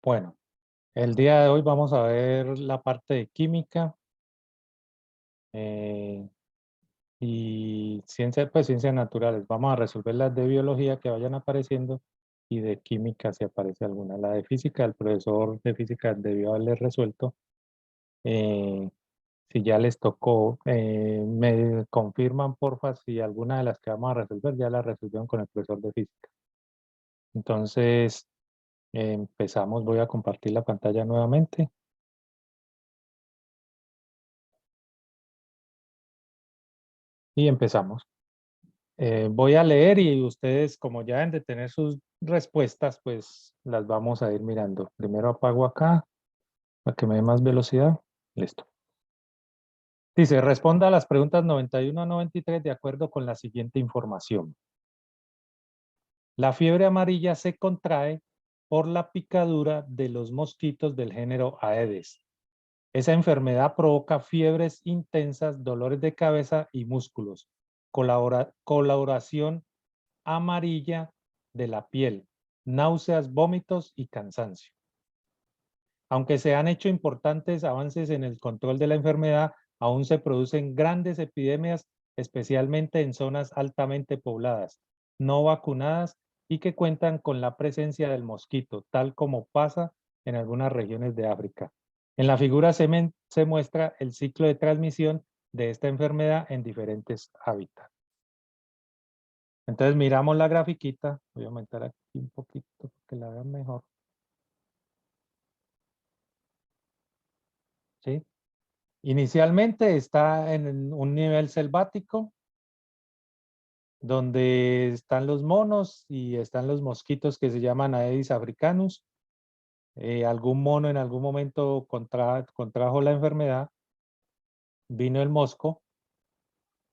Bueno, el día de hoy vamos a ver la parte de química eh, y ciencia, pues ciencias naturales. Vamos a resolver las de biología que vayan apareciendo y de química si aparece alguna. La de física, el profesor de física debió haberles resuelto. Eh, si ya les tocó, me confirman porfa si alguna de las que vamos a resolver ya la resolvieron con el profesor de física. Entonces, empezamos. Voy a compartir la pantalla nuevamente. Y empezamos. Voy a leer y ustedes, como ya deben de tener sus respuestas, pues las vamos a ir mirando. Primero apago acá para que me dé más velocidad. Listo. Dice, responda a las preguntas 91 a 93 de acuerdo con la siguiente información. La fiebre amarilla se contrae por la picadura de los mosquitos del género Aedes. Esa enfermedad provoca fiebres intensas, dolores de cabeza y músculos, coloración amarilla de la piel, náuseas, vómitos y cansancio. Aunque se han hecho importantes avances en el control de la enfermedad, aún se producen grandes epidemias, especialmente en zonas altamente pobladas, no vacunadas y que cuentan con la presencia del mosquito, tal como pasa en algunas regiones de África. En la figura se muestra el ciclo de transmisión de esta enfermedad en diferentes hábitats. Entonces miramos la grafiquita, voy a aumentar aquí un poquito para que la vean mejor. ¿Sí? Inicialmente está en un nivel selvático, donde están los monos y están los mosquitos que se llaman Aedes africanus. Algún mono en algún momento contrajo la enfermedad, vino el mosco,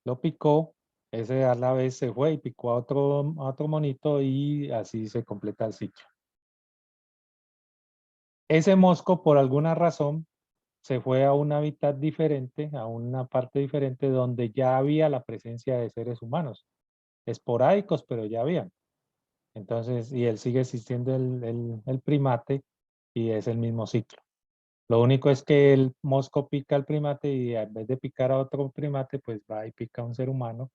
lo picó, ese a la vez se fue y picó a otro monito y así se completa el ciclo. Ese mosco, por alguna razón, se fue a un hábitat diferente, a una parte diferente donde ya había la presencia de seres humanos, esporádicos, pero ya habían. Entonces, y él sigue existiendo el primate y es el mismo ciclo. Lo único es que el mosco pica al primate y en vez de picar a otro primate, pues va y pica a un ser humano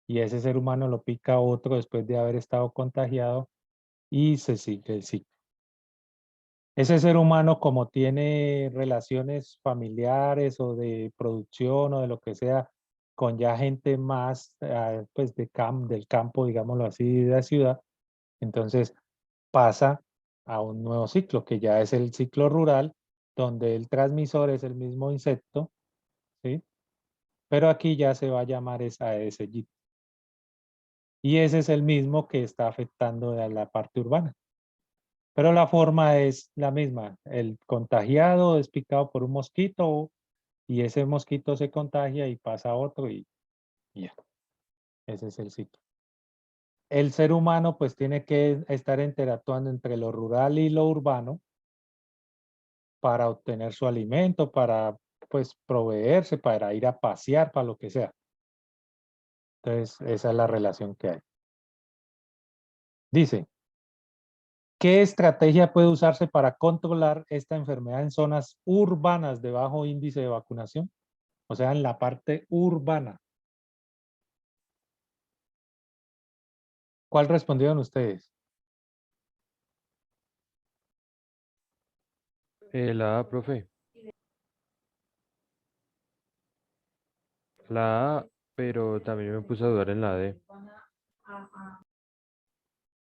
y ese ser humano lo pica a otro después de haber estado contagiado y se sigue el ciclo. Ese ser humano, como tiene relaciones familiares o de producción o de lo que sea, con ya gente más pues del campo, digámoslo así, de la ciudad, entonces pasa a un nuevo ciclo, que ya es el ciclo rural, donde el transmisor es el mismo insecto, ¿sí? Pero aquí ya se va a llamar esa Aedes. Y ese es el mismo que está afectando a la parte urbana. Pero la forma es la misma. El contagiado es picado por un mosquito y ese mosquito se contagia y pasa a otro y ya. Ese es el ciclo. El ser humano pues tiene que estar interactuando entre lo rural y lo urbano para obtener su alimento, para pues proveerse, para ir a pasear, para lo que sea. Entonces, esa es la relación que hay. Dice, ¿qué estrategia puede usarse para controlar esta enfermedad en zonas urbanas de bajo índice de vacunación? O sea, en la parte urbana. ¿Cuál respondieron ustedes? La A, profe. La A, pero también me puse a dudar en la D.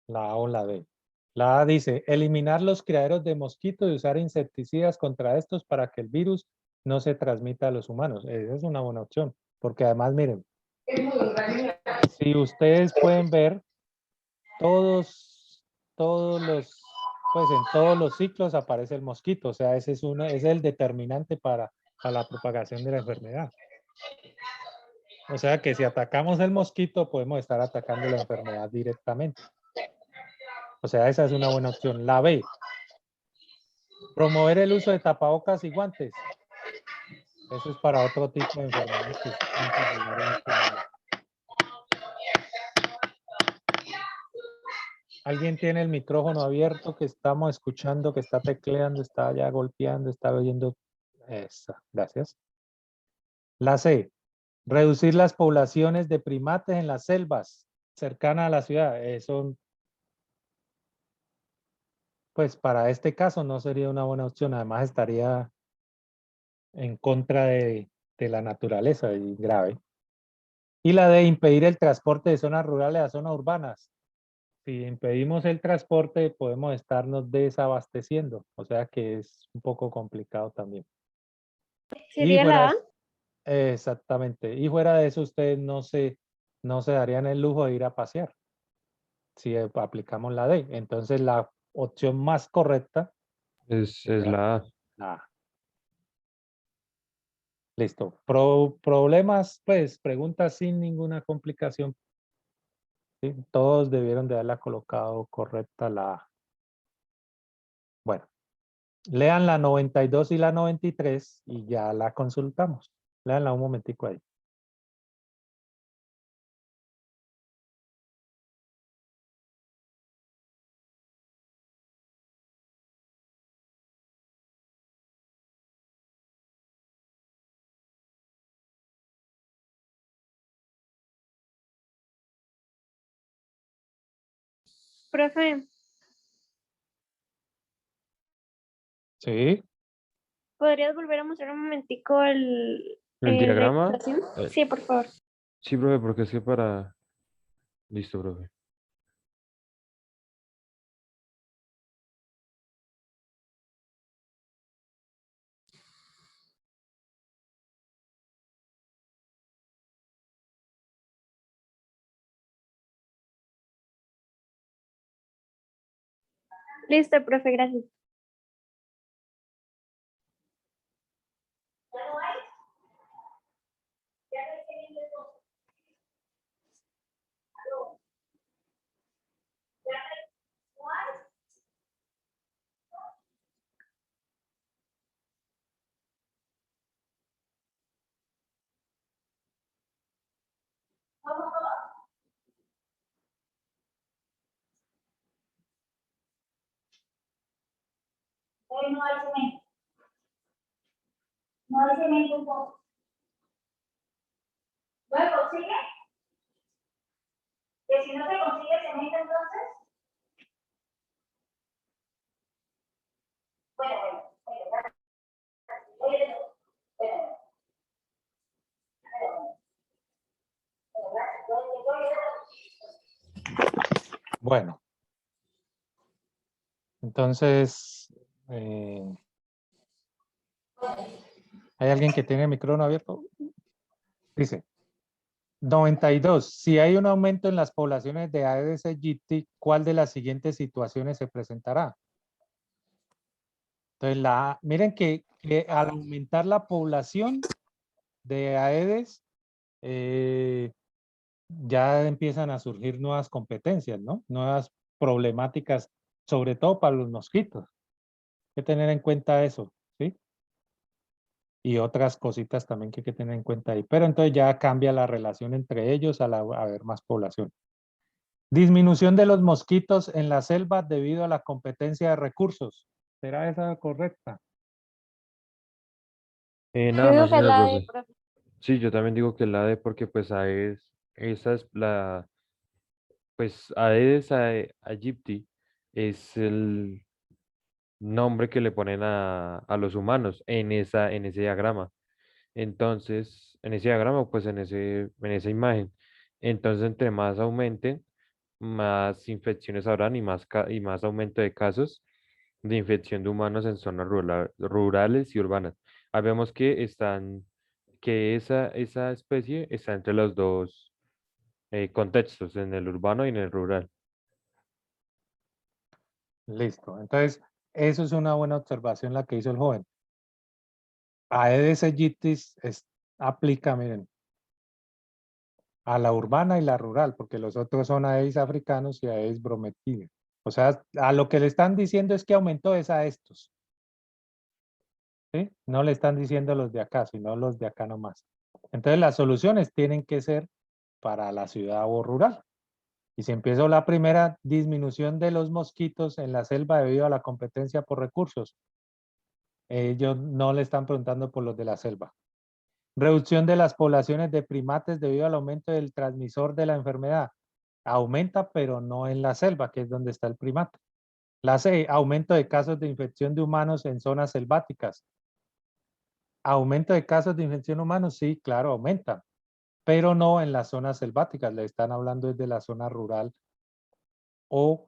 La A o la B. La A dice, eliminar los criaderos de mosquitos y usar insecticidas contra estos para que el virus no se transmita a los humanos. Esa es una buena opción, porque además, miren, si ustedes pueden ver, todos los, pues en todos los ciclos aparece el mosquito, o sea, ese es el determinante para la propagación de la enfermedad. O sea que si atacamos el mosquito, podemos estar atacando la enfermedad directamente. O sea, esa es una buena opción. La B, promover el uso de tapabocas y guantes. Eso es para otro tipo de enfermedades que es muy popular en este momento. ¿Alguien tiene el micrófono abierto que estamos escuchando, que está tecleando, está ya golpeando, está oyendo? Esa, gracias. La C, reducir las poblaciones de primates en las selvas cercanas a la ciudad. Eso, pues para este caso no sería una buena opción. Además estaría en contra de la naturaleza y grave. Y la de impedir el transporte de zonas rurales a zonas urbanas. Si impedimos el transporte, podemos estarnos desabasteciendo. O sea que es un poco complicado también. Y ¿Sería fuera la A? exactamente. Y fuera de eso, ustedes no se darían el lujo de ir a pasear si aplicamos la D. Entonces, la opción más correcta Es sería la A. la A. Listo. Problemas, pues, preguntas sin ninguna complicación. ¿Sí? Todos debieron de haberla colocado correcta la A. Bueno, lean la 92 y la 93 y ya la consultamos. Leanla un momentico ahí. Profe, Sí, ¿podrías volver a mostrar un momentico El la diagrama. ilustración? eh, Sí, por favor. sí, profe, porque es que para... Listo, profe. Listo, profe, gracias. Hoy no hay cemento. No hay cemento un poco. ¿No se consigue? Que si no se consigue cemento, entonces. Bueno, oye, bueno. Entonces, ¿hay alguien que tiene el micrófono abierto? Dice, 92. Si hay un aumento en las poblaciones de Aedes aegypti, ¿cuál de las siguientes situaciones se presentará? Entonces, miren que al aumentar la población de Aedes, ya empiezan a surgir nuevas competencias, ¿no? Nuevas problemáticas, sobre todo para los mosquitos. Hay que tener en cuenta eso, ¿sí? Y otras cositas también que hay que tener en cuenta ahí. Pero entonces ya cambia la relación entre ellos al haber más población. Disminución de los mosquitos en la selva debido a la competencia de recursos. ¿Será esa correcta? Yo Nada, no, digo que es señora, la D, profe. profe. Sí, yo también digo que la D porque pues esa es la, pues Aedes aegypti es el nombre que le ponen a los humanos en ese diagrama. Entonces, en ese diagrama, pues en esa imagen. Entonces, entre más aumenten, más infecciones habrán y más aumento de casos de infección de humanos en zonas rurales y urbanas. Ahí vemos que esa especie está entre los dos contextos, en el urbano y en el rural. Listo. Entonces, eso es una buena observación la que hizo el joven. Aedes aegypti aplica, miren, a la urbana y la rural, porque los otros son Aedes africanos y Aedes bromeliads. O sea, a lo que le están diciendo es que aumentó es a estos. ¿Sí? No le están diciendo los de acá, sino los de acá nomás. Entonces las soluciones tienen que ser para la ciudad o rural. Y si empiezo la primera, disminución de los mosquitos en la selva debido a la competencia por recursos. Ellos no le están preguntando por los de la selva. Reducción de las poblaciones de primates debido al aumento del transmisor de la enfermedad. Aumenta, pero no en la selva, que es donde está el primate. La C, aumento de casos de infección de humanos en zonas selváticas. Aumento de casos de infección humanos, sí, claro, aumenta, pero no en las zonas selváticas. Le están hablando desde la zona rural o,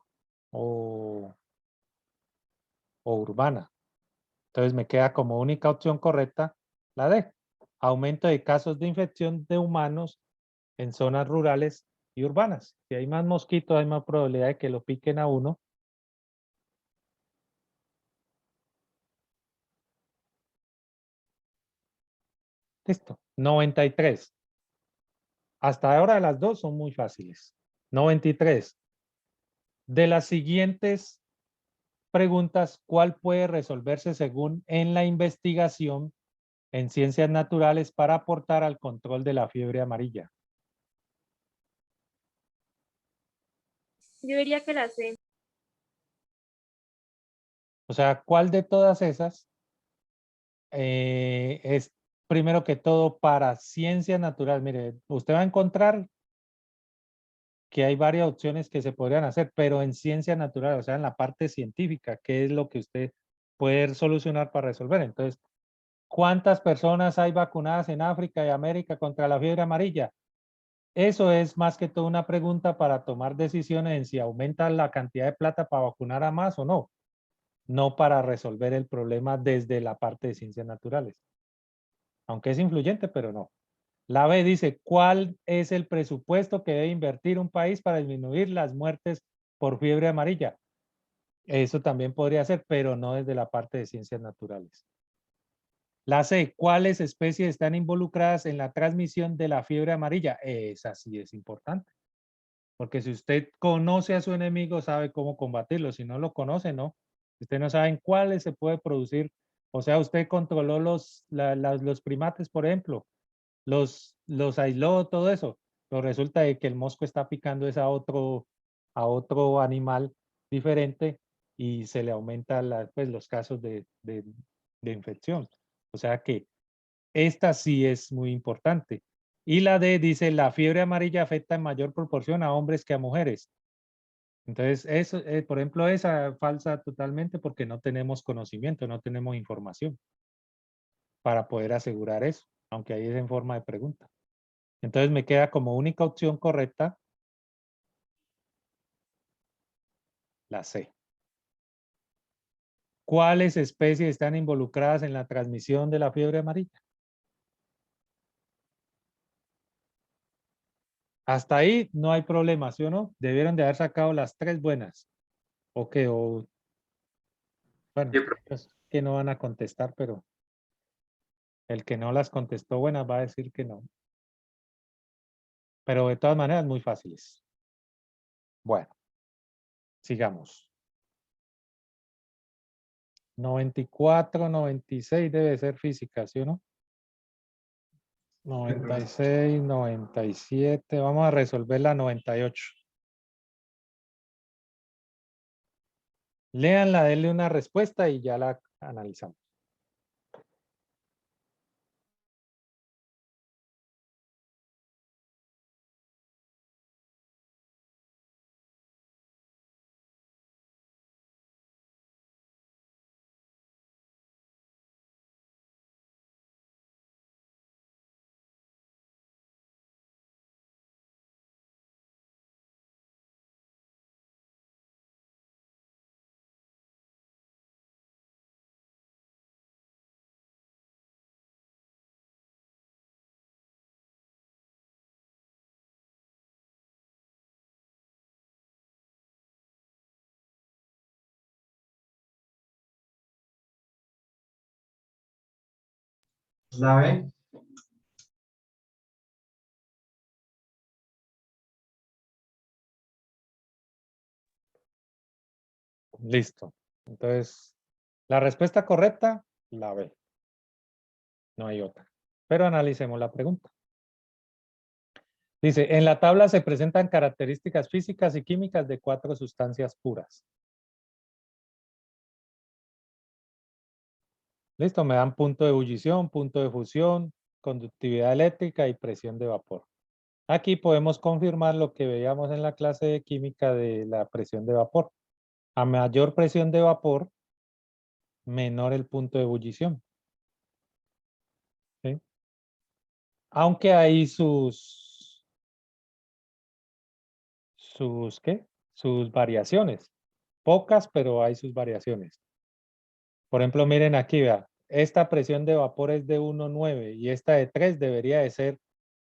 o urbana. Entonces me queda como única opción correcta la D. Aumento de casos de infección de humanos en zonas rurales y urbanas. Si hay más mosquitos, hay más probabilidad de que lo piquen a uno. Listo. 93. Hasta ahora las dos son muy fáciles. 93. De las siguientes preguntas, ¿cuál puede resolverse según en la investigación en ciencias naturales para aportar al control de la fiebre amarilla? Yo diría que la C. O sea, ¿cuál de todas esas es primero que todo para ciencias naturales? Mire, usted va a encontrar que hay varias opciones que se podrían hacer, pero en ciencias naturales, o sea, en la parte científica, ¿qué es lo que usted puede solucionar para resolver? Entonces, ¿cuántas personas hay vacunadas en África y América contra la fiebre amarilla? Eso es más que todo una pregunta para tomar decisiones en si aumenta la cantidad de plata para vacunar a más o no, no para resolver el problema desde la parte de ciencias naturales. Aunque es influyente, pero no. La B dice, ¿cuál es el presupuesto que debe invertir un país para disminuir las muertes por fiebre amarilla? Eso también podría ser, pero no desde la parte de ciencias naturales. La C, ¿cuáles especies están involucradas en la transmisión de la fiebre amarilla? Esa sí es importante, porque si usted conoce a su enemigo, sabe cómo combatirlo. Si no lo conoce, no. Usted no sabe en cuáles se puede producir. O sea, usted controló los primates, por ejemplo, los aisló, todo eso. Pero resulta de que el mosco está picando es a otro animal diferente y se le aumenta pues, los casos de infección. O sea que esta sí es muy importante. Y la D dice, la fiebre amarilla afecta en mayor proporción a hombres que a mujeres. Entonces, eso, por ejemplo, esa falsa totalmente porque no tenemos conocimiento, no tenemos información para poder asegurar eso, aunque ahí es en forma de pregunta. Entonces me queda como única opción correcta la C. ¿Cuáles especies están involucradas en la transmisión de la fiebre amarilla? Hasta ahí no hay problema, ¿sí o no? Debieron de haber sacado las tres buenas. O que, o, bueno, pues, que no van a contestar, pero el que no las contestó buenas va a decir que no. Pero de todas maneras, muy fáciles. Bueno, sigamos. 94, 96 debe ser física, ¿sí o no? 96, 97. Vamos a resolver la 98. Léanla, denle una respuesta y ya la analizamos. ¿La ve? Listo. Entonces, la respuesta correcta, la B. No hay otra. Pero analicemos la pregunta. Dice, en la tabla se presentan características físicas y químicas de 4 sustancias puras. Listo, me dan punto de ebullición, punto de fusión, conductividad eléctrica y presión de vapor. Aquí podemos confirmar lo que veíamos en la clase de química de la presión de vapor. A mayor presión de vapor, menor el punto de ebullición. ¿Sí? Aunque hay ¿qué? Sus variaciones. Pocas, pero hay sus variaciones. Por ejemplo, miren aquí, vea, esta presión de vapor es de 1,9 y esta de 3 debería de ser,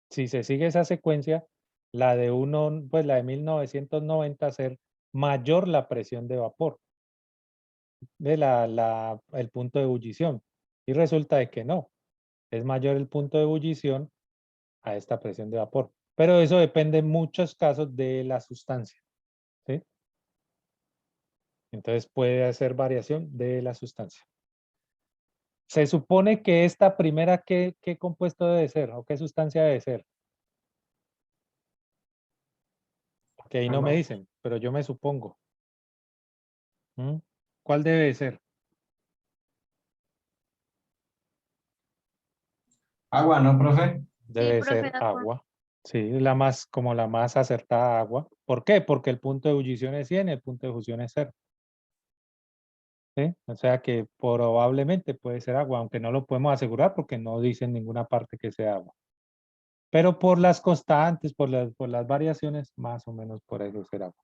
si se sigue esa secuencia, la de 1, pues la de 1990 ser mayor la presión de vapor de el punto de ebullición. Y resulta de que no, es mayor el punto de ebullición a esta presión de vapor. Pero eso depende en muchos casos de la sustancia, ¿sí? Entonces puede hacer variación de la sustancia. Se supone que esta primera, ¿qué compuesto debe ser? ¿O qué sustancia debe ser? Porque ahí no me Agua. dicen, pero yo me supongo. ¿Mm? ¿Cuál debe ser? Agua, ¿no, profe? Debe profe, ser agua. agua. Sí, como la más acertada, agua. ¿Por qué? Porque el punto de ebullición es 100 y el punto de fusión es 0. ¿Sí? O sea que probablemente puede ser agua, aunque no lo podemos asegurar porque no dice en ninguna parte que sea agua. Pero por las constantes, por las variaciones, más o menos por eso será agua.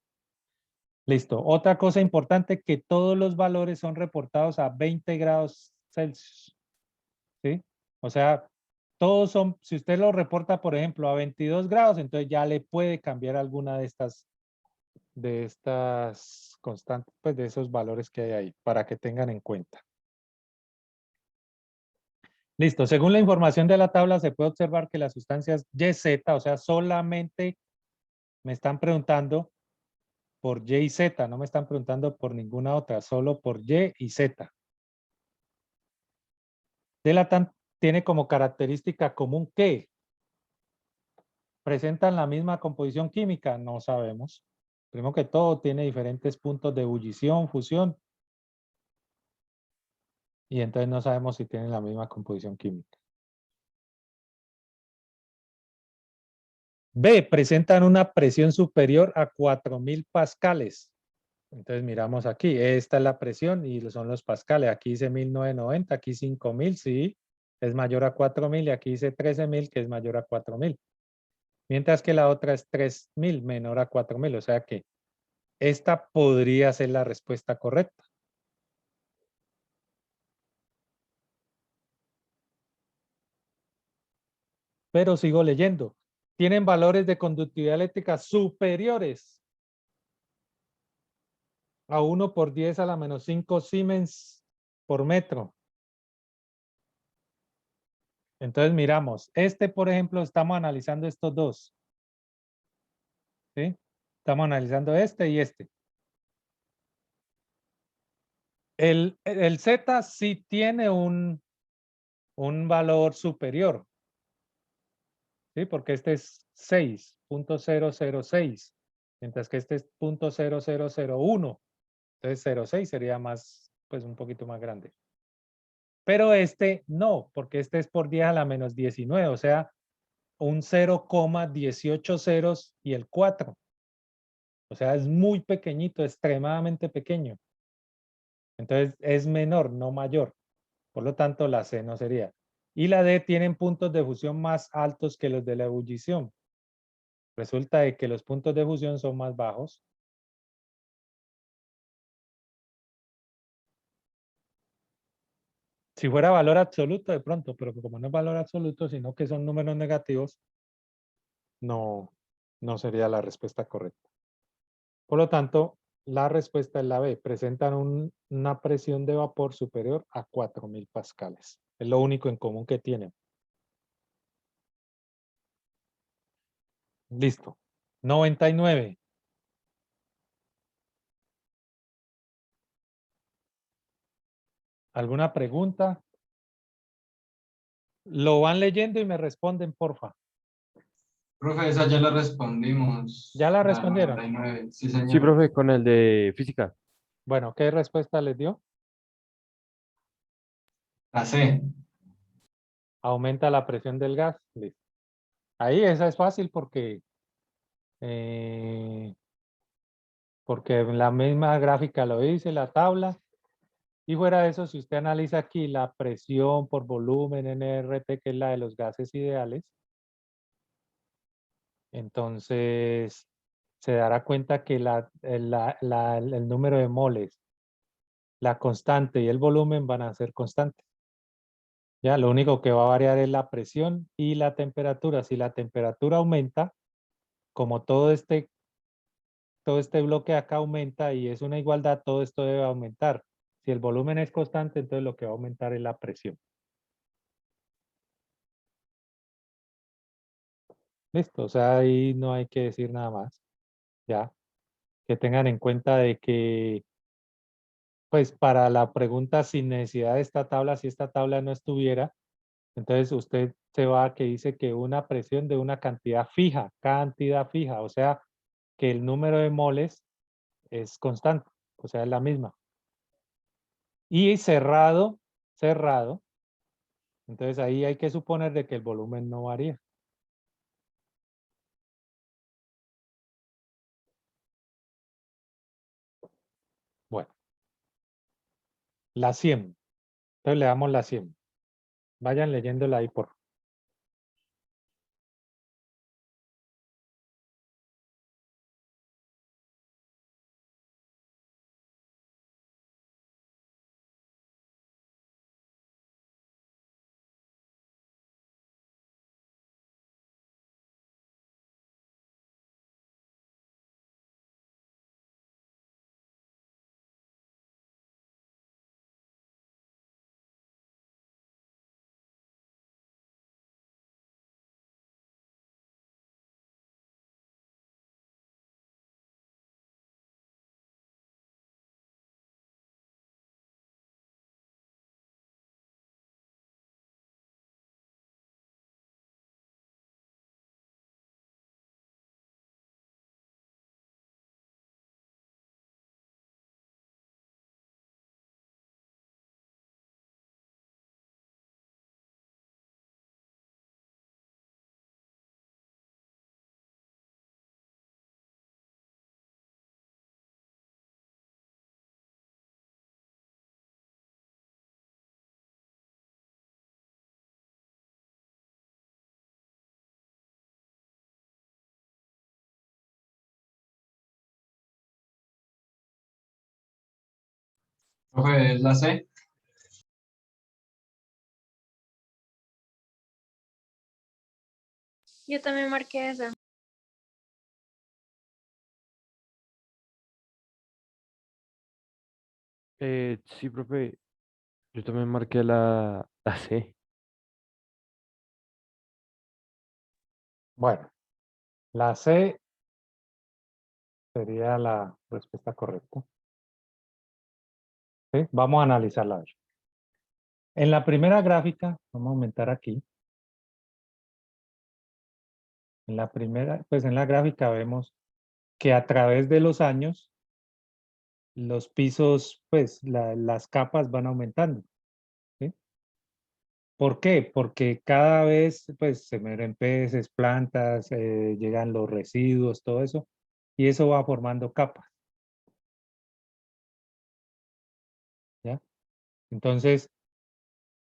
Listo. Otra cosa importante, que todos los valores son reportados a 20 grados Celsius. ¿Sí? O sea, todos son, si usted lo reporta, por ejemplo, a 22 grados, entonces ya le puede cambiar alguna de estas constantes, pues de esos valores que hay ahí, para que tengan en cuenta. Listo. Según la información de la tabla, se puede observar que las sustancias YZ, o sea, solamente me están preguntando por Y y Z, no me están preguntando por ninguna otra, solo por Y y Z. Tiene como característica común que presentan la misma composición química, no sabemos. Primero que todo, tiene diferentes puntos de ebullición, fusión, y entonces no sabemos si tienen la misma composición química. B, presentan una presión superior a 4000 pascales. Entonces miramos aquí, esta es la presión y son los pascales. Aquí dice 1990, aquí 5000, sí, es mayor a 4000 y aquí dice 13000 que es mayor a 4000. Mientras que la otra es 3000 menor a 4000, o sea que esta podría ser la respuesta correcta. Pero sigo leyendo. Tienen valores de conductividad eléctrica superiores a 1 por 10 a la menos 5 Siemens por metro. Entonces miramos, por ejemplo, estamos analizando estos dos. ¿Sí? Estamos analizando este y este. El Z sí tiene un valor superior. ¿Sí? Porque este es 6.006, mientras que este es 0.0001. Entonces 0.6 sería más, pues un poquito más grande. Pero este no, porque este es por 10 a la menos 19, o sea, un 0,18 ceros y el 4. O sea, es muy pequeñito, extremadamente pequeño. Entonces es menor, no mayor. Por lo tanto, la C no sería. Y la D tienen puntos de fusión más altos que los de la ebullición. Resulta de que los puntos de fusión son más bajos. Si fuera valor absoluto, de pronto, pero como no es valor absoluto, sino que son números negativos, no sería la respuesta correcta. Por lo tanto, la respuesta es la B. Presentan una presión de vapor superior a 4000 pascales. Es lo único en común que tienen. Listo. 99. ¿Alguna pregunta? Lo van leyendo y me responden, porfa. Profe, esa ya la respondimos. ¿Ya la La respondieron? 99. Sí, Sí, señor. profe, con el de física. Bueno, ¿qué respuesta les dio? La C. Aumenta la presión del gas. Listo. Ahí esa es fácil porque la misma gráfica lo dice, la tabla. Y fuera de eso, si usted analiza aquí la presión por volumen NRT, que es la de los gases ideales, entonces se dará cuenta que el número de moles, la constante y el volumen van a ser constantes. Ya, lo único que va a variar es la presión y la temperatura. Si la temperatura aumenta, como todo este bloque acá aumenta y es una igualdad, todo esto debe aumentar. Si el volumen es constante, entonces lo que va a aumentar es la presión. Listo, o sea, ahí no hay que decir nada más. Ya, que tengan en cuenta de que, pues para la pregunta sin necesidad de esta tabla, si esta tabla no estuviera, entonces usted se va a que dice que una presión de una cantidad fija, o sea, que el número de moles es constante, o sea, es la misma. Y cerrado, entonces ahí hay que suponer de que el volumen no varía. Bueno, la 100. Entonces le damos la 100. Vayan leyéndola ahí por. Profe, ¿es la C? Yo también marqué esa. Sí, profe, yo también marqué la C. Bueno, la C sería la respuesta correcta. ¿Sí? Vamos a analizarla. A ver. En la primera gráfica, vamos a aumentar aquí. En la primera, pues en la gráfica vemos que a través de los años, los pisos, pues las capas van aumentando. ¿Sí? ¿Por qué? Porque cada vez, pues se mueren peces, plantas, llegan los residuos, todo eso, y eso va formando capas. ¿Ya? Entonces,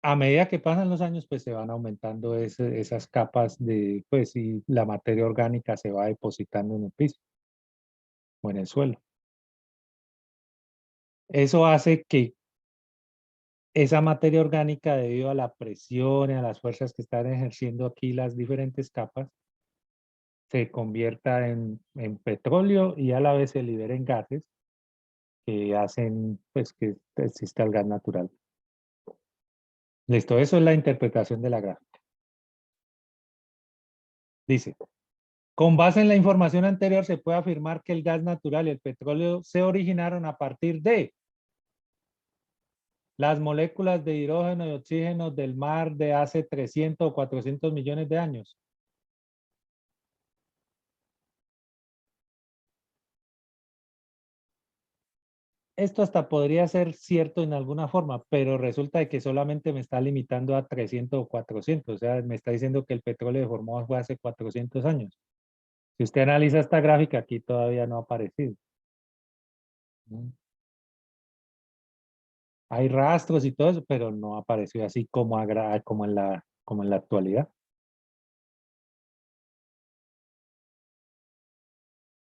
a medida que pasan los años, pues se van aumentando esas capas de, pues, y la materia orgánica se va depositando en el piso o en el suelo. Eso hace que esa materia orgánica, debido a la presión y a las fuerzas que están ejerciendo aquí las diferentes capas, se convierta en petróleo y a la vez se liberen gases que hacen, pues, que exista el gas natural. Listo, eso es la interpretación de la gráfica. Dice, con base en la información anterior, se puede afirmar que el gas natural y el petróleo se originaron a partir de las moléculas de hidrógeno y oxígeno del mar de hace 300 o 400 millones de años. esto hasta podría ser cierto en alguna forma, pero resulta de que solamente me está limitando a 300 o 400. O sea, me está diciendo que el petróleo de Formosa fue hace 400 años. Si usted analiza esta gráfica, aquí todavía no ha aparecido. ¿No? Hay rastros y todo eso, pero no apareció así como, como en la actualidad.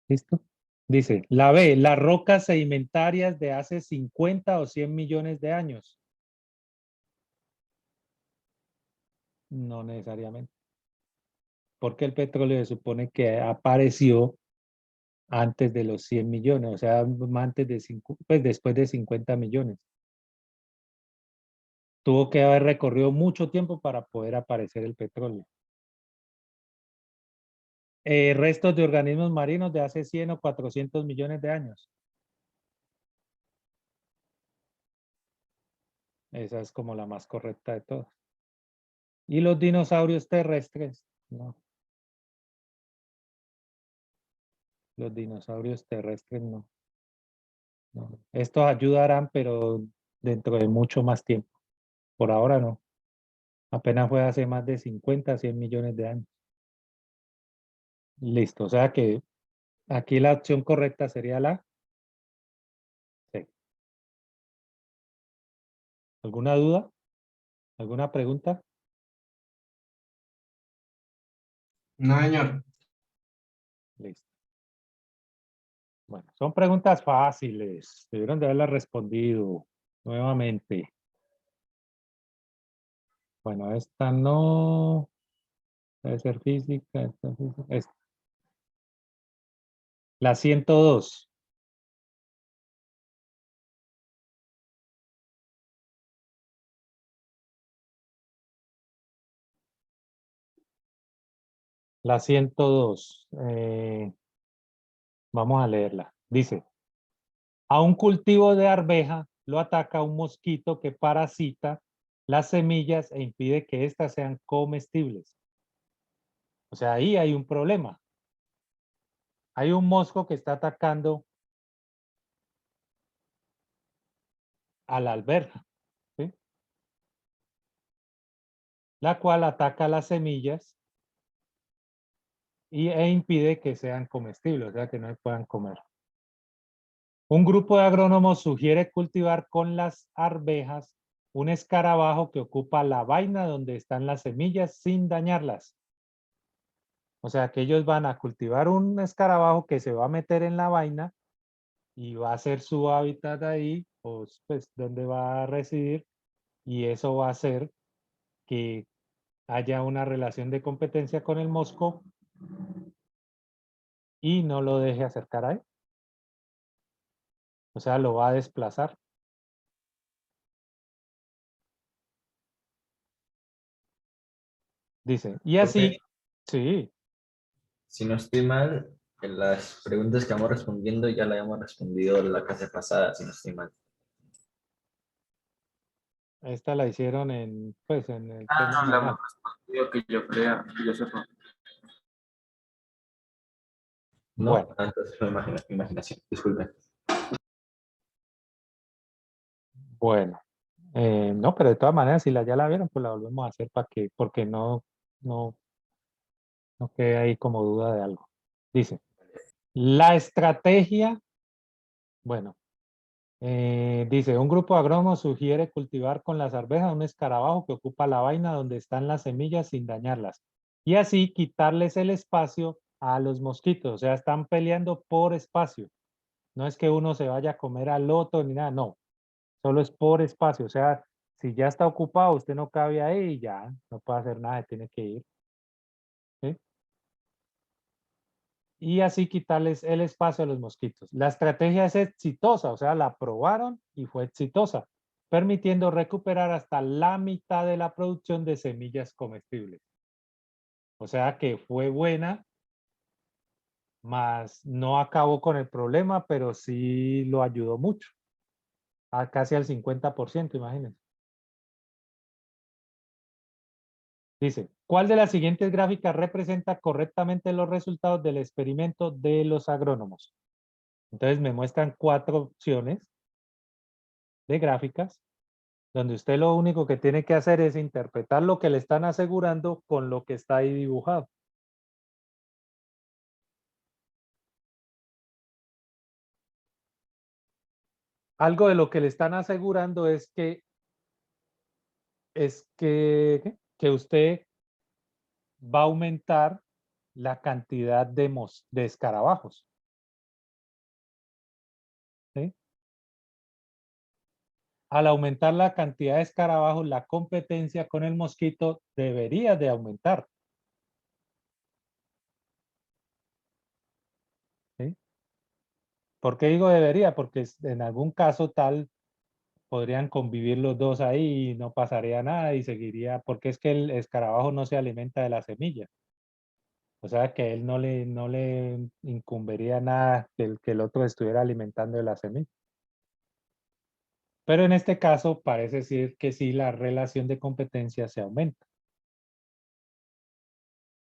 ¿Listo? Dice, la B, las rocas sedimentarias de hace 50 o 100 millones de años. No necesariamente. Porque el petróleo se supone que apareció antes de los 100 millones, o sea, antes de pues después de 50 millones. Tuvo que haber recorrido mucho tiempo para poder aparecer el petróleo. Restos de organismos marinos de hace 100 o 400 millones de años. Esa es como la más correcta de todas. Y los dinosaurios terrestres, no. Los dinosaurios terrestres no. No. Estos ayudarán, pero dentro de mucho más tiempo. Por ahora no. Apenas fue hace más de 50, 100 millones de años. Listo. O sea que aquí la opción correcta sería la C. ¿Alguna duda? ¿Alguna pregunta? No, señor. Listo. Bueno, son preguntas fáciles. Debieron de haberlas respondido nuevamente. Bueno, esta no. Debe ser física. Esta física. Esta. La 102. La 102. Vamos a leerla. Dice, a un cultivo de arveja lo ataca un mosquito que parasita las semillas e impide que éstas sean comestibles. O sea, ahí hay un problema. Hay un mosco que está atacando a la alberja, ¿sí? La cual ataca las semillas e impide que sean comestibles, o sea, que no se puedan comer. Un grupo de agrónomos sugiere cultivar con las arvejas un escarabajo que ocupa la vaina donde están las semillas sin dañarlas. O sea que ellos van a cultivar un escarabajo que se va a meter en la vaina y va a ser su hábitat ahí, pues donde va a residir, y eso va a hacer que haya una relación de competencia con el mosco y no lo deje acercar ahí. O sea, lo va a desplazar. Dice, y así, Profe, sí, si no estoy mal, en las preguntas que vamos respondiendo ya la habíamos respondido en la clase pasada, si no estoy mal. esta la hicieron en, pues, en el Ah, tema no, la hemos normal. respondido que yo crea, que yo sepa. ¿No? Bueno, Ah, entonces fue imaginación, disculpen. bueno. No, pero de todas maneras, si ya la vieron, pues la volvemos a hacer para que, porque no, no quede ahí como duda de algo. Dice, la estrategia, bueno, dice, un grupo de agrónomos sugiere cultivar con las arvejas un escarabajo que ocupa la vaina donde están las semillas sin dañarlas. Y así quitarles el espacio a los mosquitos. O sea, están peleando por espacio. No es que uno se vaya a comer al otro ni nada, no. Solo es por espacio. O sea, si ya está ocupado, usted no cabe ahí y ya no puede hacer nada, se tiene que ir. ¿Sí? Y así quitarles el espacio a los mosquitos. La estrategia es exitosa, o sea, la probaron y fue exitosa, permitiendo recuperar hasta la mitad de la producción de semillas comestibles. O sea que fue buena, más no acabó con el problema, pero sí lo ayudó mucho, a casi al 50%, imagínense. Dice, ¿cuál de las siguientes gráficas representa correctamente los resultados del experimento de los agrónomos? Entonces me muestran 4 opciones de gráficas, donde usted lo único que tiene que hacer es interpretar lo que le están asegurando con lo que está ahí dibujado. Algo de lo que le están asegurando es que que usted va a aumentar la cantidad de escarabajos. ¿Sí? Al aumentar la cantidad de escarabajos, la competencia con el mosquito debería de aumentar. ¿Sí? ¿Por qué digo debería? Porque en algún caso tal podrían convivir los dos ahí y no pasaría nada y seguiría, porque es que el escarabajo no se alimenta de la semilla. O sea que a él no le incumbiría nada que el otro estuviera alimentando de la semilla. Pero en este caso parece decir que sí, la relación de competencia se aumenta.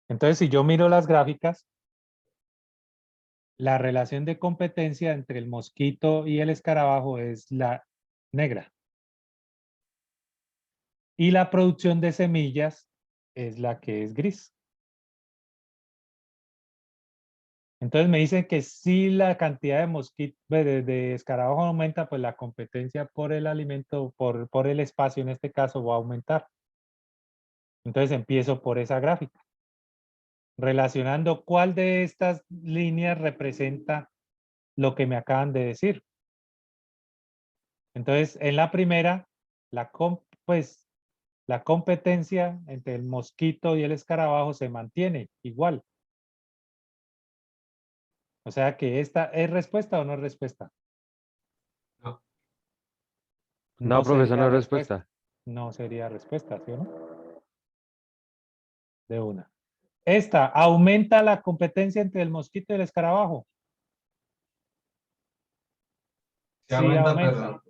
Entonces, si yo miro las gráficas, la relación de competencia entre el mosquito y el escarabajo es la negra. Y la producción de semillas es la que es gris. Entonces me dicen que si la cantidad de mosquitos, de escarabajo aumenta, pues la competencia por el alimento, por el espacio en este caso va a aumentar. Entonces empiezo por esa gráfica, relacionando cuál de estas líneas representa lo que me acaban de decir. Entonces, en la primera, la competencia entre el mosquito y el escarabajo se mantiene igual. O sea que esta ¿es respuesta o no es respuesta? No. No, profesor, sería no es respuesta. No sería respuesta, ¿sí o no? De una. Esta, ¿aumenta la competencia entre el mosquito y el escarabajo? Se Sí, aumenta, aumenta.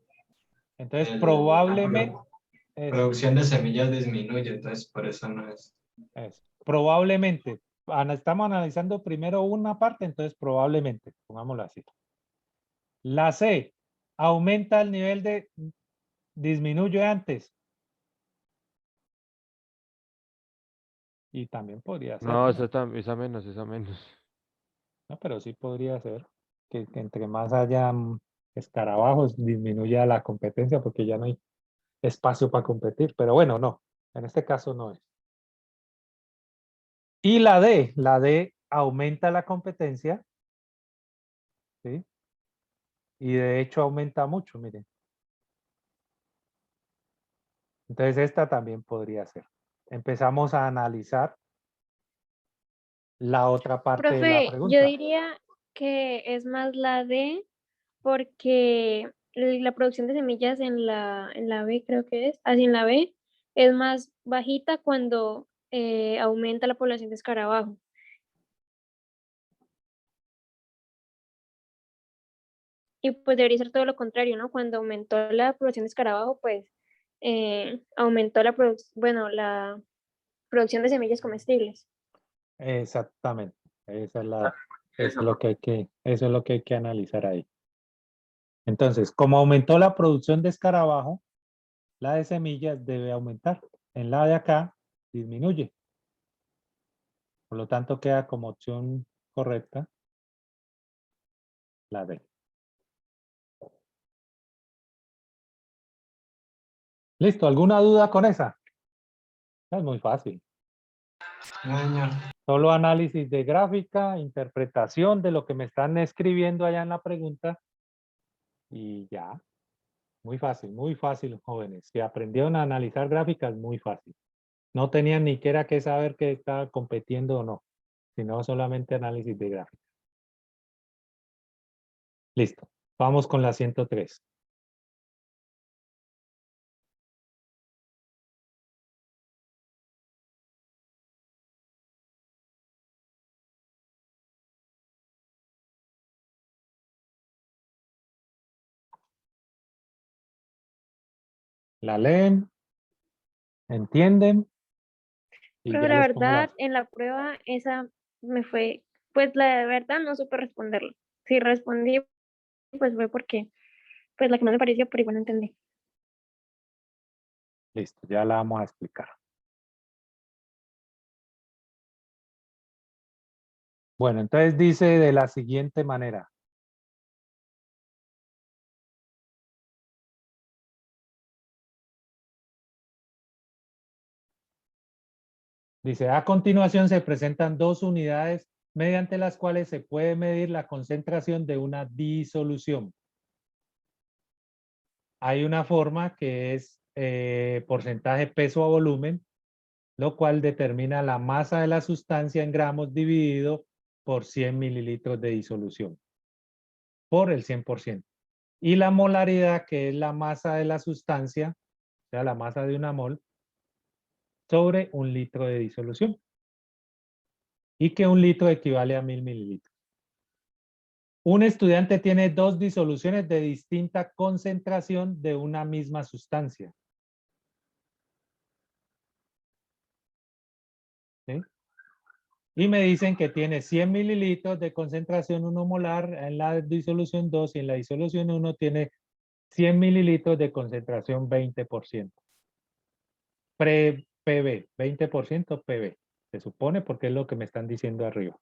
Entonces, la probablemente, producción de semillas disminuye, entonces por eso no es. probablemente, estamos analizando primero una parte, entonces probablemente, pongámoslo así. La C, ¿aumenta el nivel de disminuye antes? Y también podría ser, No, ¿no? esa menos, esa menos. No, pero sí podría ser que entre más haya escarabajos disminuya la competencia porque ya no hay espacio para competir. Pero bueno, no, en este caso no es. Y la D aumenta la competencia, ¿sí? Y de hecho aumenta mucho, miren. Entonces esta también podría ser. Empezamos a analizar la otra parte de la Profe, yo pregunta. diría que es más la D porque la producción de semillas en la B creo que es, así en la B es más bajita cuando aumenta la población de escarabajo. Y pues debería ser todo lo contrario, ¿no? Cuando aumentó la población de escarabajo, pues aumentó la producción de semillas comestibles. Exactamente. Esa es Ah, eso eso, es lo que eso es lo que hay que analizar ahí. Entonces, como aumentó la producción de escarabajo, la de semillas debe aumentar. En la de acá disminuye. Por lo tanto, queda como opción correcta la D. ¿Listo? ¿Alguna duda con esa? Es muy fácil. No, señor. Solo análisis de gráfica, interpretación de lo que me están escribiendo allá en la pregunta y ya. muy fácil, jóvenes. Si aprendieron a analizar gráficas, muy fácil. No tenían ni siquiera que saber que estaba compitiendo o no, sino solamente análisis de gráficas. Listo. Vamos con la 103. La leen, entienden y Pero ya la les pongo verdad, las. en la prueba esa me fue, pues la verdad no supe responderlo. Si respondí, pues fue porque, pues la que no me pareció, pero igual no entendí. Listo, ya la vamos a explicar. Bueno, entonces dice de la siguiente manera. Dice, a continuación se presentan dos unidades mediante las cuales se puede medir la concentración de una disolución. Hay una forma que es porcentaje peso a volumen, lo cual determina la masa de la sustancia en gramos dividido por 100 mililitros de disolución, por el 100%. Y la molaridad, que es la masa de la sustancia, o sea, la masa de una mol, sobre un litro de disolución. Y que un litro equivale a 1000 mililitros. Un estudiante tiene dos disoluciones de distinta concentración de una misma sustancia. ¿Sí? Y me dicen que tiene 100 mililitros de concentración 1 molar en la disolución 2 y en la disolución 1 tiene 100 mililitros de concentración 20%. PB, 20% PB. Se supone porque es lo que me están diciendo arriba.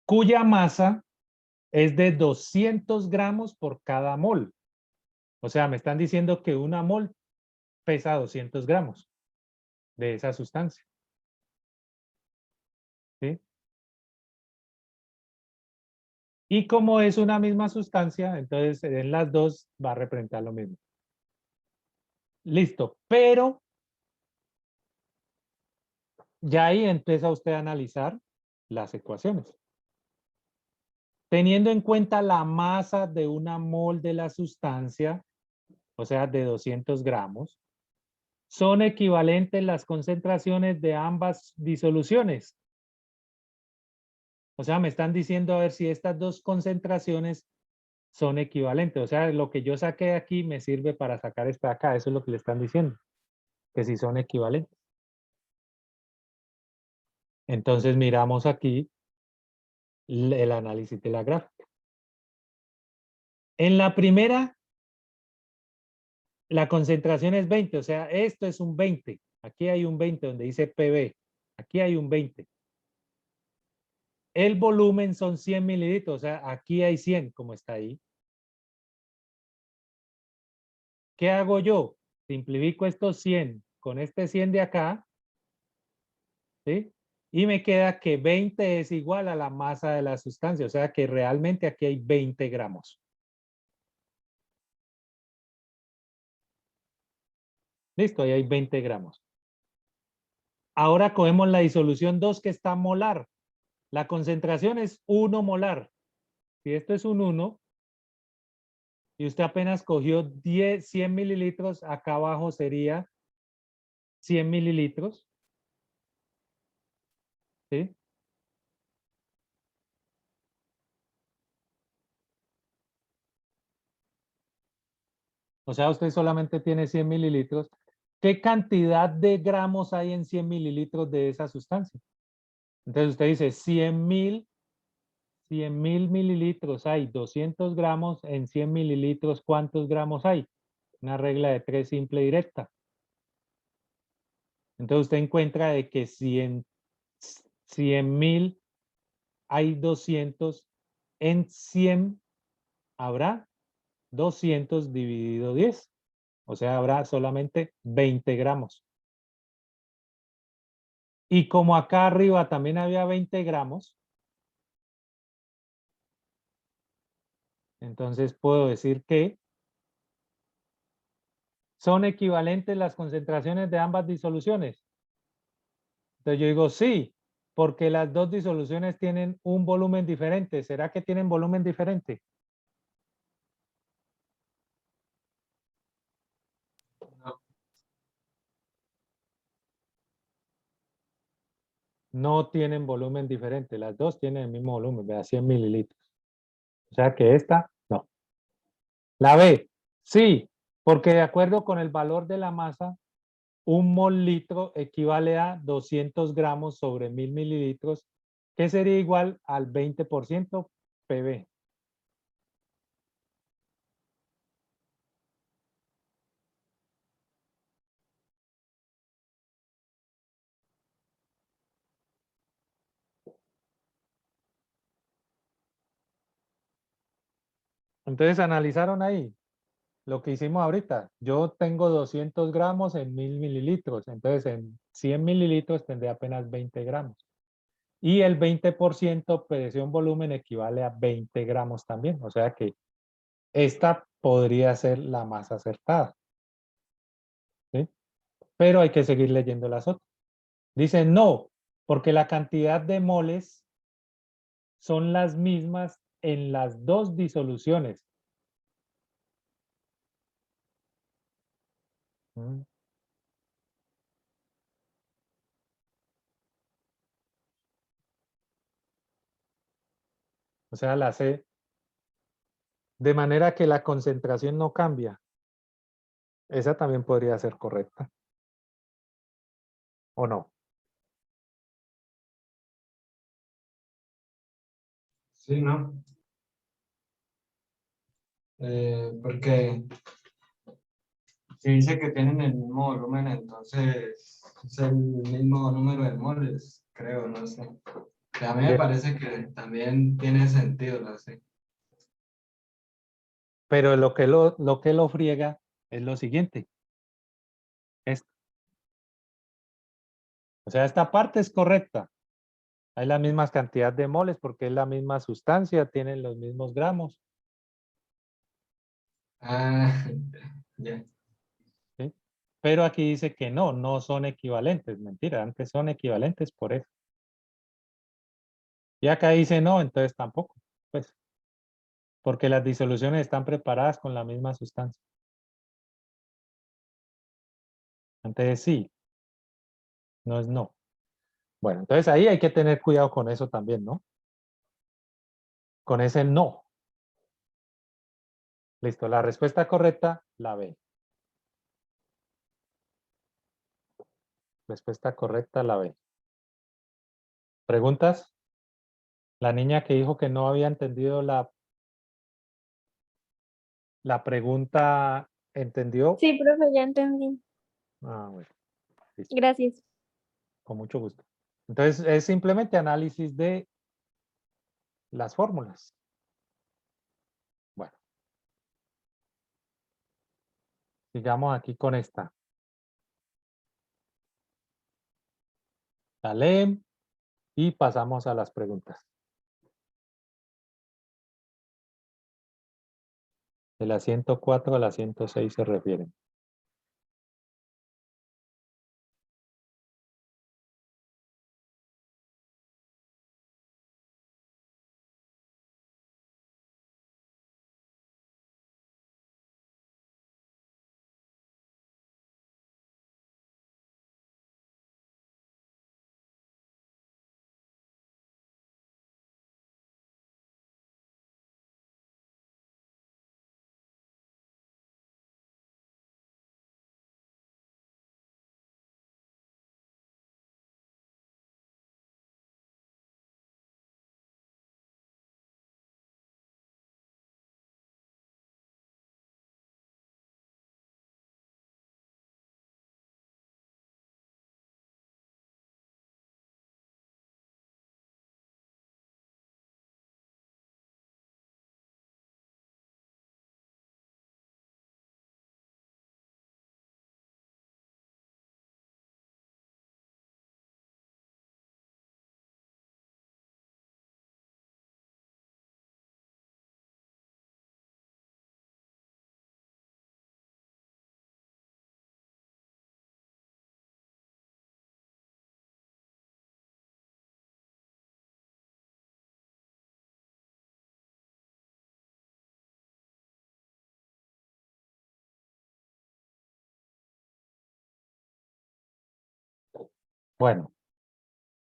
Cuya masa es de 200 gramos por cada mol. O sea, me están diciendo que una mol pesa 200 gramos de esa sustancia. ¿Sí? Y como es una misma sustancia, entonces en las dos va a representar lo mismo. Listo, pero ya ahí empieza usted a analizar las ecuaciones. Teniendo en cuenta la masa de una mol de la sustancia, o sea, de 200 gramos, son equivalentes las concentraciones de ambas disoluciones. O sea, me están diciendo a ver si estas dos concentraciones son equivalentes. O sea, lo que yo saqué de aquí me sirve para sacar esta de acá. Eso es lo que le están diciendo. Que si son equivalentes. Entonces miramos aquí el análisis de la gráfica. En la primera, la concentración es 20. O sea, esto es un 20. Aquí hay un 20 donde dice PB. Aquí hay un 20. El volumen son 100 mililitros. O sea, aquí hay 100 como está ahí. ¿Qué hago yo? Simplifico estos 100 con este 100 de acá, ¿sí? Y me queda que 20 es igual a la masa de la sustancia, o sea que realmente aquí hay 20 gramos. Listo, ahí hay 20 gramos. Ahora cogemos la disolución 2 que está molar. La concentración es 1 molar. Si esto es un 1, y usted apenas cogió 100 mililitros, acá abajo sería 100 mililitros. ¿Sí? O sea, usted solamente tiene 100 mililitros. ¿Qué cantidad de gramos hay en 100 mililitros de esa sustancia? Entonces usted dice 100.000 mililitros hay 200 gramos en 100 mililitros. ¿Cuántos gramos hay? Una regla de 3 simple directa. Entonces usted encuentra de que 100.000 hay 200 en 100 habrá 200 dividido 10. O sea, habrá solamente 20 gramos. Y como acá arriba también había 20 gramos, entonces puedo decir que son equivalentes las concentraciones de ambas disoluciones. Entonces yo digo sí, porque las dos disoluciones tienen un volumen diferente. ¿Será que tienen volumen diferente? No, No tienen volumen diferente. Las dos tienen el mismo volumen, vea, 100 mililitros. O sea que esta, no. La B, sí, porque de acuerdo con el valor de la masa, un mol litro equivale a 200 gramos sobre 1000 mililitros, que sería igual al 20% PB. Entonces analizaron ahí lo que hicimos ahorita. Yo tengo 200 gramos en 1000 mililitros. Entonces en 100 mililitros tendré apenas 20 gramos. Y el 20% presión volumen equivale a 20 gramos también. O sea que esta podría ser la más acertada. ¿Sí? Pero hay que seguir leyendo las otras. Dice no, porque la cantidad de moles son las mismas en las dos disoluciones. Mm. O sea, la C, de manera que la concentración no cambia. Esa también podría ser correcta. ¿O no? Sí, ¿no? Porque si dice que tienen el mismo volumen, entonces es el mismo número de moles, creo, no sé. A mí me parece que también tiene sentido, no sé. Pero lo que lo friega es lo siguiente. Esto. O sea, esta parte es correcta. Hay la misma cantidad de moles porque es la misma sustancia, tienen los mismos gramos. Ah, ya. ¿Sí? Pero aquí dice que no, no son equivalentes. Mentira, antes son equivalentes por eso. Y acá dice no, entonces tampoco. Pues, porque las disoluciones están preparadas con la misma sustancia. Entonces sí, no es no. Bueno, entonces ahí hay que tener cuidado con eso también, ¿no? Con ese no. Listo, la respuesta correcta, la B. Respuesta correcta, la B. ¿Preguntas? La niña que dijo que no había entendido la pregunta, ¿entendió? Sí, profe, ya entendí. Ah, bueno, listo, Gracias. con mucho gusto. Entonces, es simplemente análisis de las fórmulas. Bueno, sigamos aquí con esta. La leen y pasamos a las preguntas. De la 104 a la 106 se refieren. Bueno,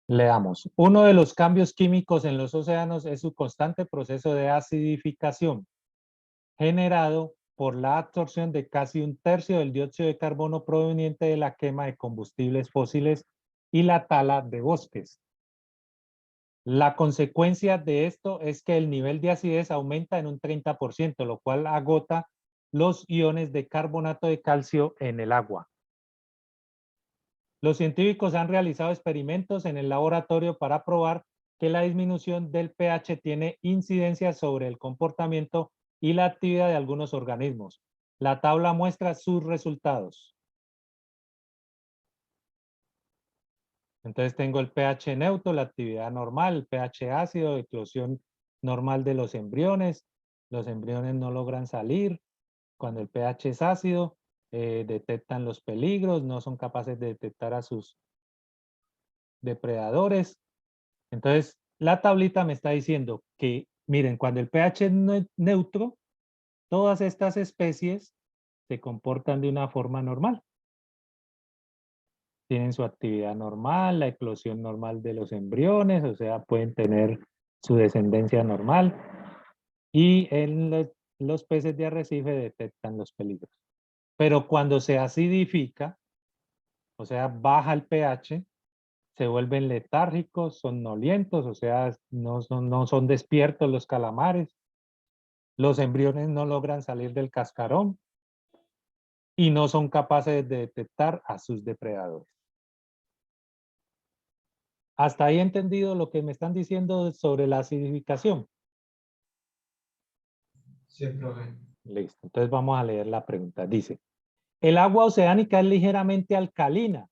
leamos. Uno de los cambios químicos en los océanos es su constante proceso de acidificación, generado por la absorción de casi un tercio del dióxido de carbono proveniente de la quema de combustibles fósiles y la tala de bosques. La consecuencia de esto es que el nivel de acidez aumenta en un 30%, lo cual agota los iones de carbonato de calcio en el agua. Los científicos han realizado experimentos en el laboratorio para probar que la disminución del pH tiene incidencia sobre el comportamiento y la actividad de algunos organismos. La tabla muestra sus resultados. Entonces tengo el pH neutro, la actividad normal, el pH ácido, eclosión normal de los embriones. Los embriones no logran salir. Cuando el pH es ácido, detectan los peligros, no son capaces de detectar a sus depredadores. Entonces, la tablita me está diciendo que, miren, cuando el pH es neutro, todas estas especies se comportan de una forma normal. Tienen su actividad normal, la eclosión normal de los embriones, o sea, pueden tener su descendencia normal. Y en los peces de arrecife detectan los peligros. Pero cuando se acidifica, o sea, baja el pH, se vuelven letárgicos, somnolientos, o sea, no son despiertos los calamares. Los embriones no logran salir del cascarón y no son capaces de detectar a sus depredadores. Hasta ahí he entendido lo que me están diciendo sobre la acidificación. Sí, profe. Listo, entonces vamos a leer la pregunta. Dice, el agua oceánica es ligeramente alcalina.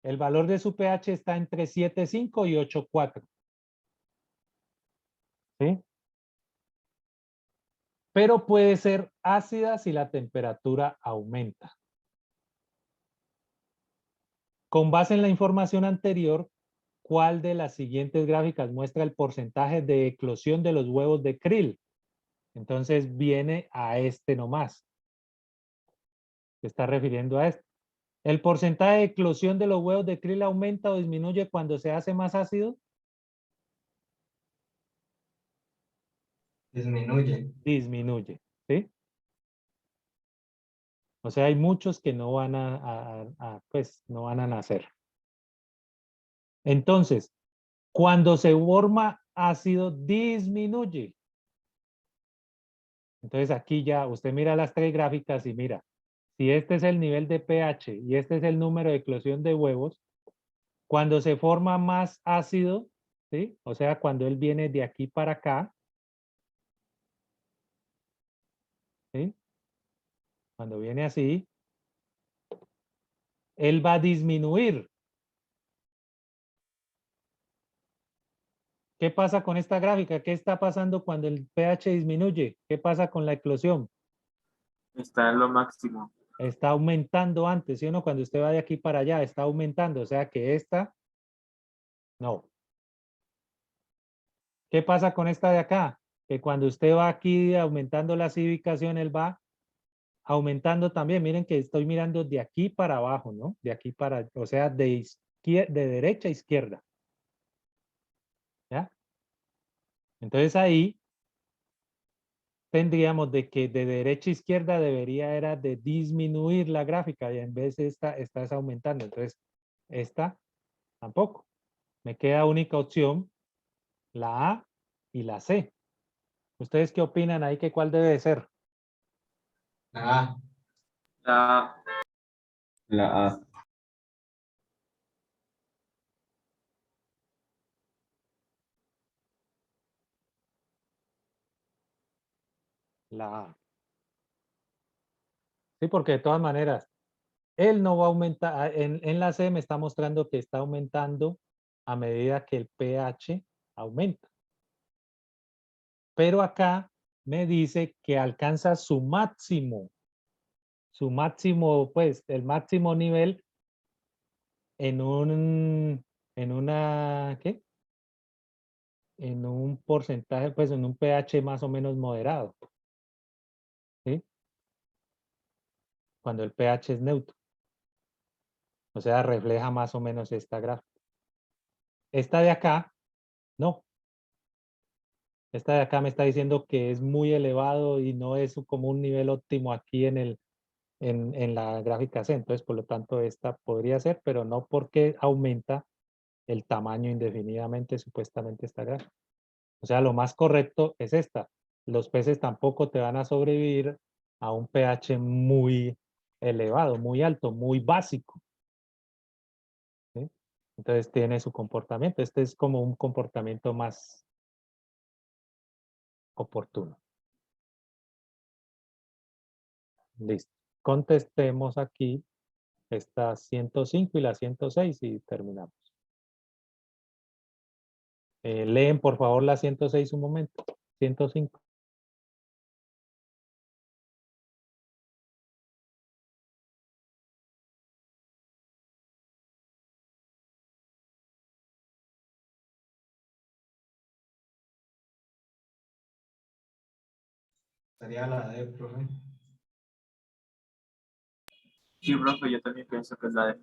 El valor de su pH está entre 7,5 y 8,4. ¿Sí? Pero puede ser ácida si la temperatura aumenta. Con base en la información anterior, ¿cuál de las siguientes gráficas muestra el porcentaje de eclosión de los huevos de krill? Entonces viene a este nomás. Se está refiriendo a esto. ¿El porcentaje de eclosión de los huevos de krill aumenta o disminuye cuando se hace más ácido? Disminuye. Disminuye, ¿sí? O sea, hay muchos que no van pues, no van a nacer. Entonces, cuando se forma ácido, disminuye. Entonces aquí ya usted mira las tres gráficas y mira, si este es el nivel de pH y este es el número de eclosión de huevos, cuando se forma más ácido, ¿sí? O sea, cuando él viene de aquí para acá, ¿sí? Cuando viene así, él va a disminuir. ¿Qué pasa con esta gráfica? ¿Qué está pasando cuando el pH disminuye? ¿Qué pasa con la eclosión? Está en lo máximo. Está aumentando antes, ¿sí o no? Cuando usted va de aquí para allá, está aumentando. O sea que esta, no. ¿Qué pasa con esta de acá? Que cuando usted va aquí aumentando la acidificación, él va aumentando también. Miren que estoy mirando de aquí para abajo, ¿no? De aquí para, o sea, de derecha a izquierda. ¿Ya? Entonces ahí tendríamos de que de derecha a izquierda debería era de disminuir la gráfica y en vez de esta es aumentando. Entonces, esta tampoco. Me queda única opción, la A y la C. ¿Ustedes qué opinan ahí que cuál debe de ser? Ah, La, La A. La A. Sí, porque de todas maneras, él no va a aumentar, en la C me está mostrando que está aumentando a medida que el pH aumenta. Pero acá me dice que alcanza su máximo, pues, el máximo nivel en ¿qué? En un porcentaje, pues en un pH más o menos moderado, ¿sí? Cuando el pH es neutro. O sea, refleja más o menos esta gráfica. Esta de acá, no. Esta de acá me está diciendo que es muy elevado y no es como un nivel óptimo aquí en la gráfica C. Entonces, por lo tanto, esta podría ser, pero no porque aumenta el tamaño indefinidamente, supuestamente esta gráfica. O sea, lo más correcto es esta. Los peces tampoco te van a sobrevivir a un pH muy elevado, muy alto, muy básico. ¿Sí? Entonces tiene su comportamiento. Este es como un comportamiento más oportuno. Listo. Contestemos aquí estas 105 y la 106 y terminamos. Leen por favor la 106 un momento. 105. Sería la D, profe. Sí, profe, yo también pienso que es la de.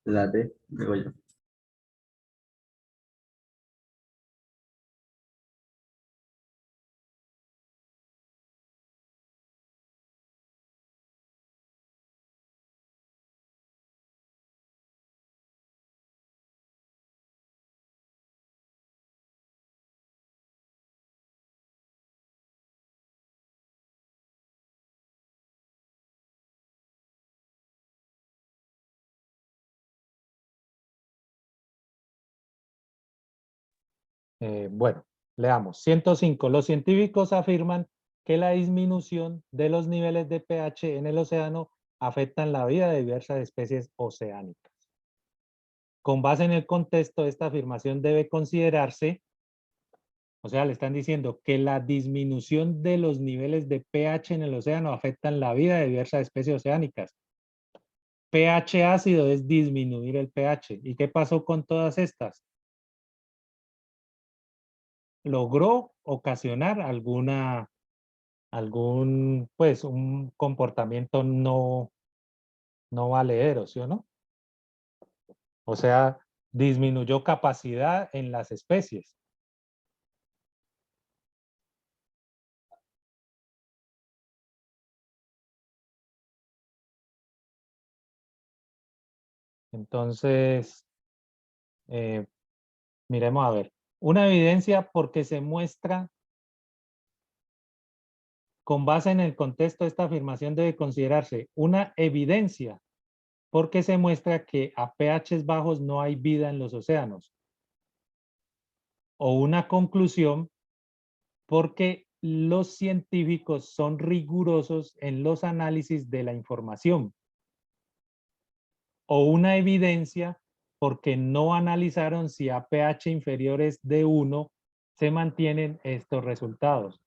La D, digo yo. Bueno, leamos. 105. Los científicos afirman que la disminución de los niveles de pH en el océano afectan la vida de diversas especies oceánicas. Con base en el contexto, esta afirmación debe considerarse, o sea, le están diciendo que la disminución de los niveles de pH en el océano afectan la vida de diversas especies oceánicas. pH ácido es disminuir el pH. ¿Y qué pasó con todas estas? Logró ocasionar pues, un comportamiento no valedero, ¿sí o no? O sea, disminuyó capacidad en las especies. Entonces, miremos a ver. Una evidencia porque se muestra, con base en el contexto, esta afirmación debe considerarse una evidencia porque se muestra que a pHs bajos no hay vida en los océanos. O una conclusión porque los científicos son rigurosos en los análisis de la información. O una evidencia porque no analizaron si a pH inferiores de 1 se mantienen estos resultados.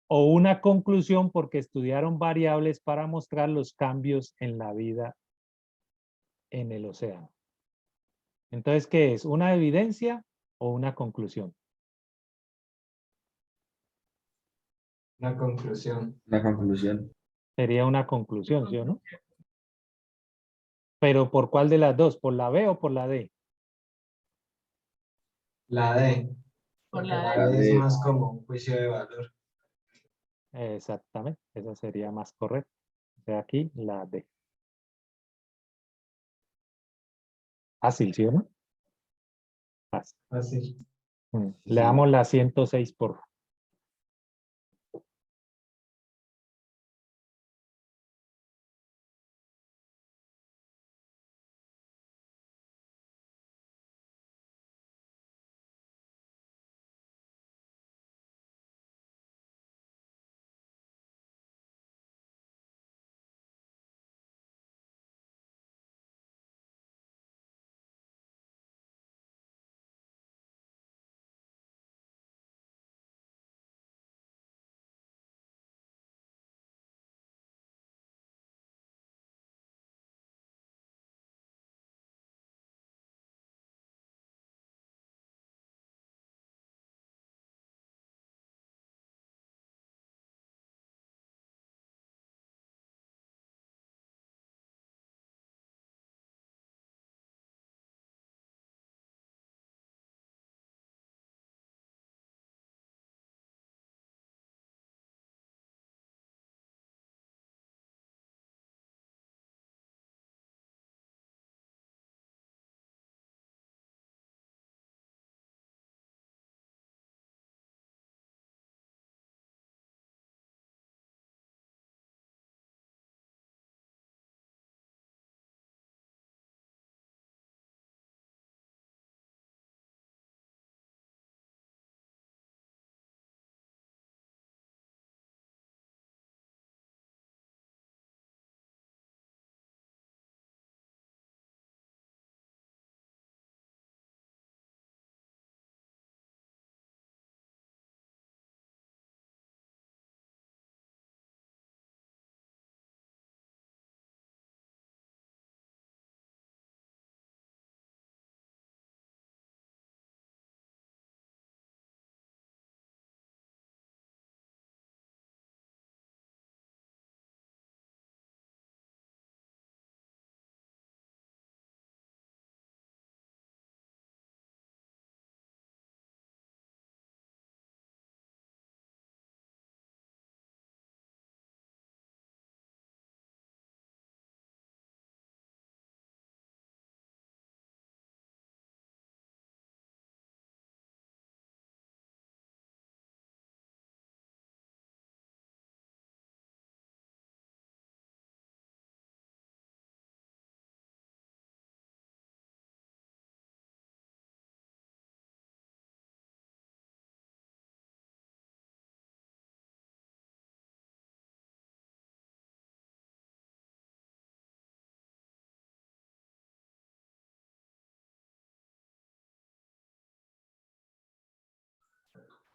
O una conclusión porque estudiaron variables para mostrar los cambios en la vida en el océano. Entonces, ¿qué es? ¿Una evidencia o una conclusión? Una conclusión. La conclusión. Sería una conclusión, ¿sí o no? Pero ¿por cuál de las dos? ¿Por la B o por la D? La D. Por Porque la la D. D es más como un juicio de valor. Exactamente, esa sería más correcta. O sea, aquí la D. Fácil, ¿sí o no? Fácil. Así. Le damos la 106 por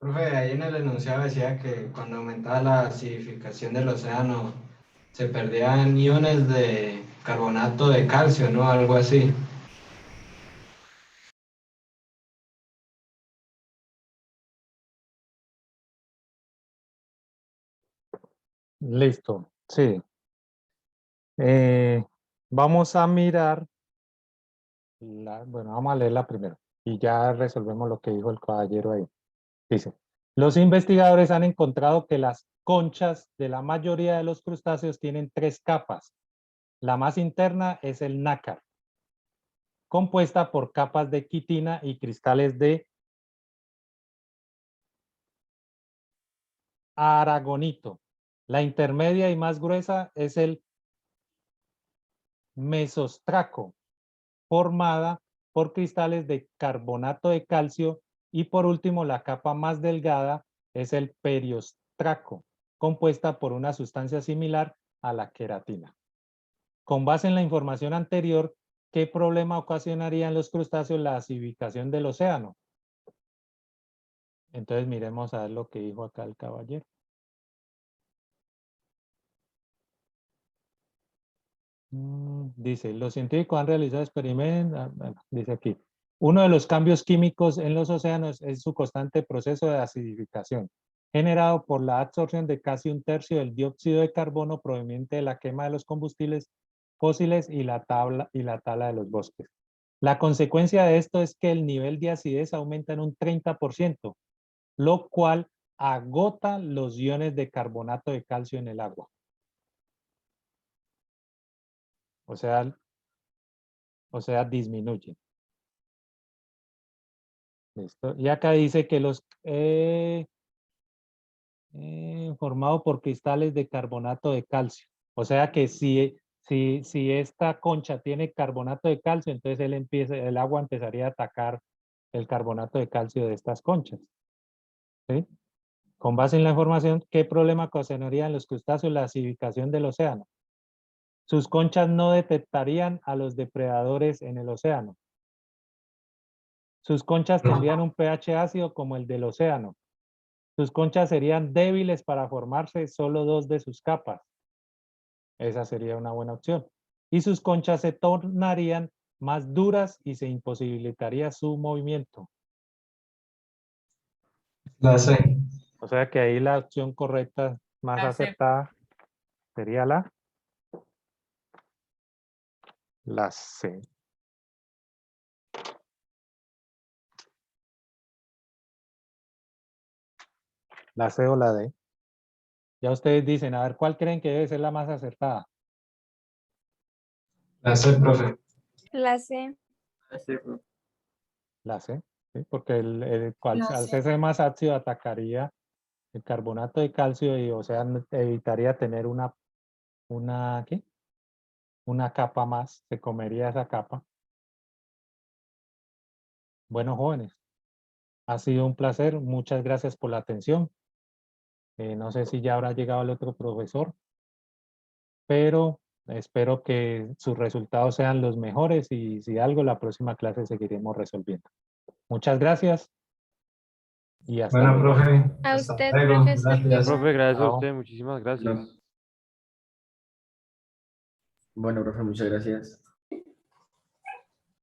Profe, ahí en el enunciado decía que cuando aumentaba la acidificación del océano se perdían iones de carbonato de calcio, ¿no? Algo así. Listo, sí. Vamos a mirar, bueno, vamos a leerla primero y ya resolvemos lo que dijo el caballero ahí. Dice, los investigadores han encontrado que las conchas de la mayoría de los crustáceos tienen 3 capas. La más interna es el nácar, compuesta por capas de quitina y cristales de aragonito. La intermedia y más gruesa es el mesostraco, formada por cristales de carbonato de calcio, y por último la capa más delgada es el periostraco, compuesta por una sustancia similar a la queratina. Con base en la información anterior, ¿qué problema ocasionaría en los crustáceos la acidificación del océano? Entonces miremos a ver lo que dijo acá el caballero. Dice, los científicos han realizado experimentos, dice aquí, uno de los cambios químicos en los océanos es su constante proceso de acidificación, generado por la absorción de casi 1/3 del dióxido de carbono proveniente de la quema de los combustibles fósiles y la tala de los bosques. La consecuencia de esto es que el nivel de acidez aumenta en un 30%, lo cual agota los iones de carbonato de calcio en el agua. O sea, disminuye. Listo. Y acá dice que los formado por cristales de carbonato de calcio. O sea que si esta concha tiene carbonato de calcio, entonces el agua empezaría a atacar el carbonato de calcio de estas conchas. ¿Sí? Con base en la información, ¿qué problema ocasionaría en los crustáceos la acidificación del océano? Sus conchas no detectarían a los depredadores en el océano. Sus conchas tendrían un pH ácido como el del océano. Sus conchas serían débiles para formarse solo 2 de sus capas. Esa sería una buena opción. Y sus conchas se tornarían más duras y se imposibilitaría su movimiento. La C. O sea que ahí la opción correcta más acertada sería la C. La C o la D. Ya ustedes dicen, a ver, ¿cuál creen que debe ser la más acertada? La C, profe. La C. Sí, profe. La C, ¿sí? Porque al ser más ácido atacaría el carbonato de calcio y, o sea, evitaría tener ¿qué? Una capa más, se comería esa capa. Bueno, jóvenes, ha sido un placer. Muchas gracias por la atención. No sé si ya habrá llegado el otro profesor, pero espero que sus resultados sean los mejores y si algo, la próxima clase seguiremos resolviendo. Muchas gracias y hasta Bueno, luego. profe. A Hasta usted, luego. profe, hasta Gracias. luego. Profe, gracias a Chao. usted, muchísimas gracias. Bueno, profe, muchas gracias.